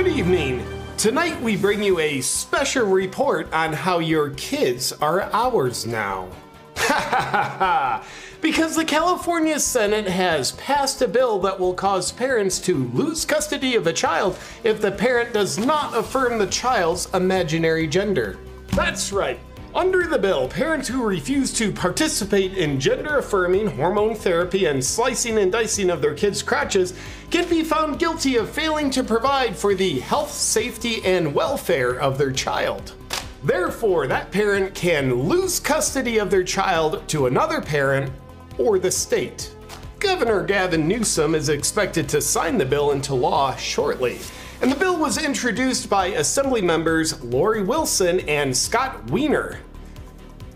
Good evening. Tonight we bring you a special report on how your kids are ours now. Because the California Senate has passed a bill that will cause parents to lose custody of a child if the parent does not affirm the child's imaginary gender. That's right. Under the bill, parents who refuse to participate in gender-affirming hormone therapy and slicing and dicing of their kids' crotches can be found guilty of failing to provide for the health, safety, and welfare of their child. Therefore, that parent can lose custody of their child to another parent or the state. Governor Gavin Newsom is expected to sign the bill into law shortly. And the bill was introduced by Assembly members Lori Wilson and Scott Wiener,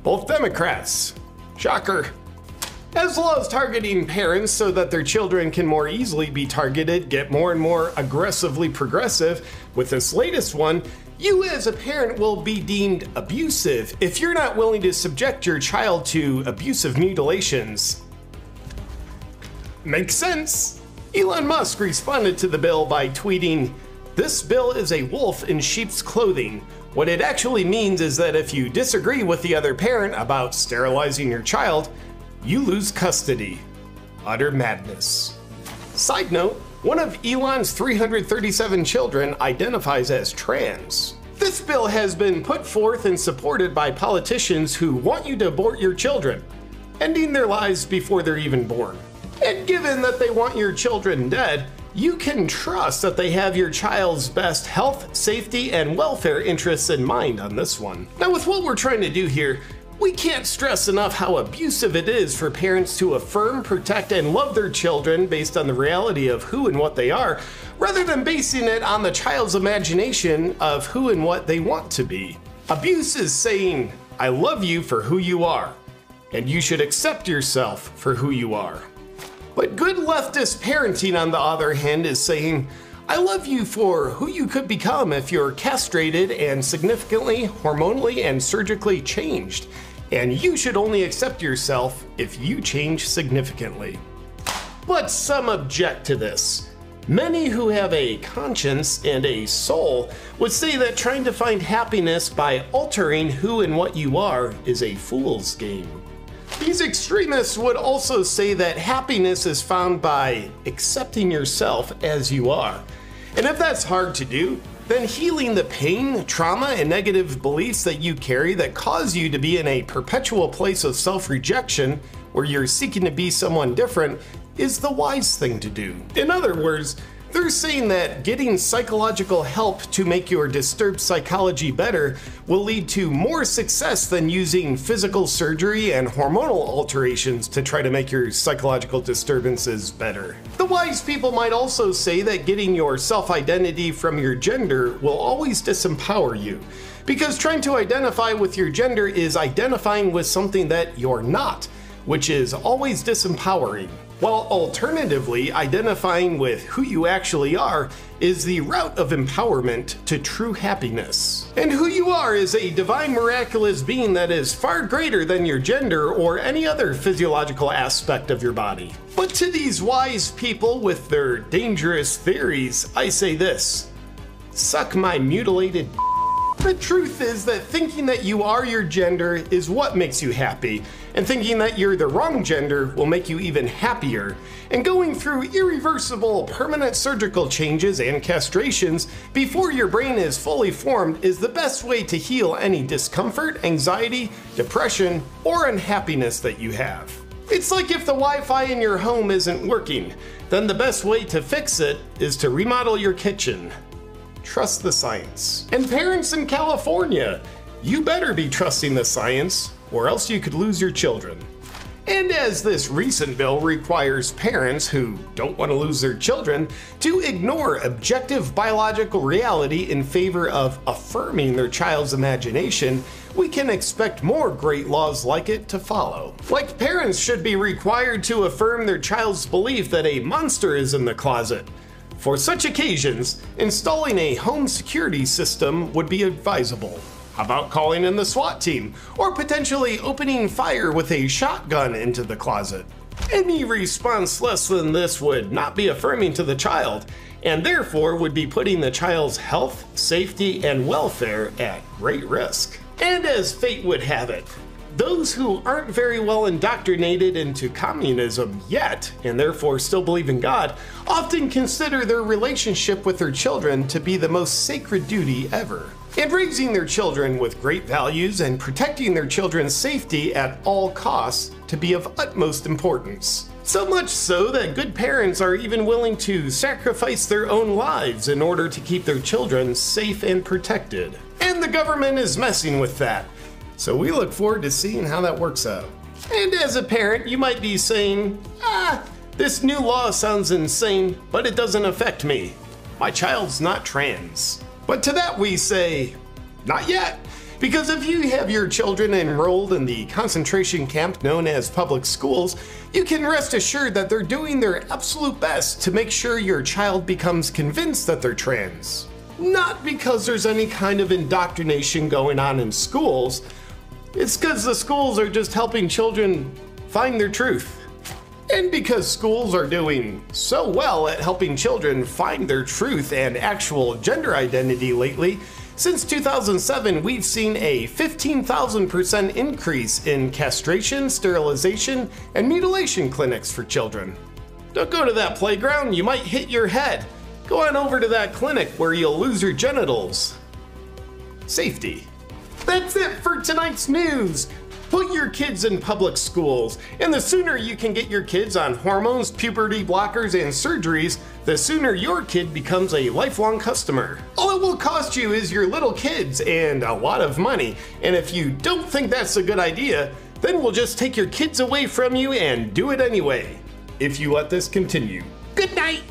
both Democrats. Shocker. As laws targeting parents so that their children can more easily be targeted get more and more aggressively progressive, with this latest one, you as a parent will be deemed abusive if you're not willing to subject your child to abusive mutilations. Makes sense. Elon Musk responded to the bill by tweeting, "This bill is a wolf in sheep's clothing. What it actually means is that if you disagree with the other parent about sterilizing your child, you lose custody." Utter madness. Side note, one of Elon's 337 children identifies as trans. This bill has been put forth and supported by politicians who want you to abort your children, ending their lives before they're even born. And given that they want your children dead, you can trust that they have your child's best health, safety, and welfare interests in mind on this one. Now, with what we're trying to do here, we can't stress enough how abusive it is for parents to affirm, protect, and love their children based on the reality of who and what they are, rather than basing it on the child's imagination of who and what they want to be. Abuse is saying, "I love you for who you are, and you should accept yourself for who you are." But good leftist parenting, on the other hand, is saying, "I love you for who you could become if you're castrated and significantly, hormonally, and surgically changed, and you should only accept yourself if you change significantly." But some object to this. Many who have a conscience and a soul would say that trying to find happiness by altering who and what you are is a fool's game. These extremists would also say that happiness is found by accepting yourself as you are. And if that's hard to do, then healing the pain, trauma, and negative beliefs that you carry that cause you to be in a perpetual place of self-rejection where you're seeking to be someone different is the wise thing to do. In other words, they're saying that getting psychological help to make your disturbed psychology better will lead to more success than using physical surgery and hormonal alterations to try to make your psychological disturbances better. The wise people might also say that getting your self-identity from your gender will always disempower you, because trying to identify with your gender is identifying with something that you're not, which is always disempowering. While alternatively, identifying with who you actually are is the route of empowerment to true happiness. And who you are is a divine, miraculous being that is far greater than your gender or any other physiological aspect of your body. But to these wise people with their dangerous theories, I say this: suck my mutilated. The truth is that thinking that you are your gender is what makes you happy, and thinking that you're the wrong gender will make you even happier. And going through irreversible permanent surgical changes and castrations before your brain is fully formed is the best way to heal any discomfort, anxiety, depression, or unhappiness that you have. It's like if the Wi-Fi in your home isn't working, then the best way to fix it is to remodel your kitchen. Trust the science. And parents in California, you better be trusting the science, or else you could lose your children. And as this recent bill requires parents who don't want to lose their children to ignore objective biological reality in favor of affirming their child's imagination, we can expect more great laws like it to follow. Like parents should be required to affirm their child's belief that a monster is in the closet. For such occasions, installing a home security system would be advisable. How about calling in the SWAT team, or potentially opening fire with a shotgun into the closet? Any response less than this would not be affirming to the child, and therefore would be putting the child's health, safety, and welfare at great risk. And as fate would have it, those who aren't very well indoctrinated into communism yet, and therefore still believe in God, often consider their relationship with their children to be the most sacred duty ever. And raising their children with great values and protecting their children's safety at all costs to be of utmost importance. So much so that good parents are even willing to sacrifice their own lives in order to keep their children safe and protected. And the government is messing with that. So we look forward to seeing how that works out. And as a parent, you might be saying, this new law sounds insane, but it doesn't affect me. My child's not trans. But to that we say, not yet. Because if you have your children enrolled in the concentration camp known as public schools, you can rest assured that they're doing their absolute best to make sure your child becomes convinced that they're trans. Not because there's any kind of indoctrination going on in schools, it's because the schools are just helping children find their truth. And because schools are doing so well at helping children find their truth and actual gender identity lately, since 2007 we've seen a 15,000% increase in castration, sterilization, and mutilation clinics for children. Don't go to that playground, you might hit your head. Go on over to that clinic where you'll lose your genitals. Safety. That's it for tonight's news. Put your kids in public schools, and the sooner you can get your kids on hormones, puberty blockers, and surgeries, the sooner your kid becomes a lifelong customer. All it will cost you is your little kids and a lot of money, and if you don't think that's a good idea, then we'll just take your kids away from you and do it anyway, if you let this continue. Good night!